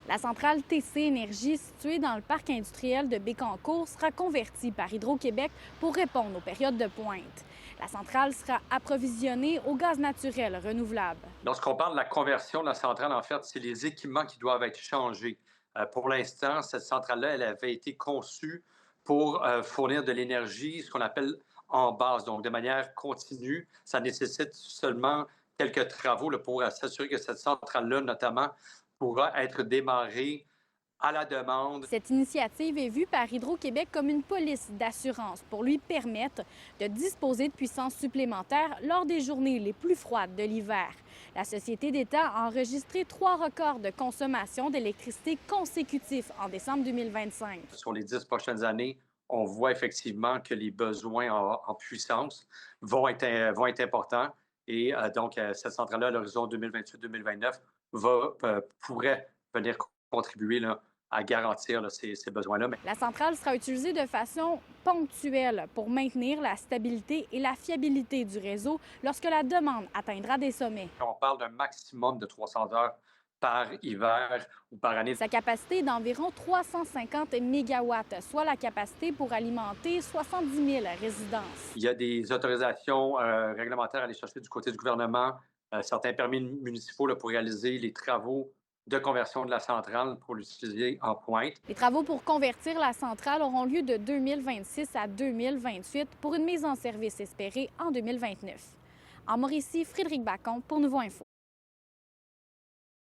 La centrale TC Énergie, située dans le parc industriel de Bécancour, sera convertie par Hydro-Québec pour répondre aux périodes de pointe. La centrale sera approvisionnée au gaz naturel renouvelable. Lorsqu'on parle de la conversion de la centrale, en fait, c'est les équipements qui doivent être changés. Pour l'instant, cette centrale-là, elle avait été conçue pour fournir de l'énergie, ce qu'on appelle en base, donc de manière continue. Ça nécessite seulement quelques travaux là, pour s'assurer que cette centrale-là, notamment, pourra être démarrée à la demande. Cette initiative est vue par Hydro-Québec comme une police d'assurance pour lui permettre de disposer de puissance supplémentaire lors des journées les plus froides de l'hiver. La Société d'État a enregistré 3 records de consommation d'électricité consécutifs en décembre 2025. Sur les 10 prochaines années, on voit effectivement que les besoins en puissance vont être importants. Et donc, cette centrale-là, à l'horizon 2028-2029, pourrait venir contribuer là, à garantir là, ces besoins-là. Mais La centrale sera utilisée de façon ponctuelle pour maintenir la stabilité et la fiabilité du réseau lorsque la demande atteindra des sommets. on parle d'un maximum de 300 heures par hiver ou par année. Sa capacité est d'environ 350 mégawatts, soit la capacité pour alimenter 70 000 résidences. Il y a des autorisations réglementaires à aller chercher du côté du gouvernement, certains permis municipaux là, pour réaliser les travaux de conversion de la centrale pour l'utiliser en pointe. Les travaux pour convertir la centrale auront lieu de 2026 à 2028 pour une mise en service espérée en 2029. En Mauricie, Frédéric Bacon pour Nouveau Info.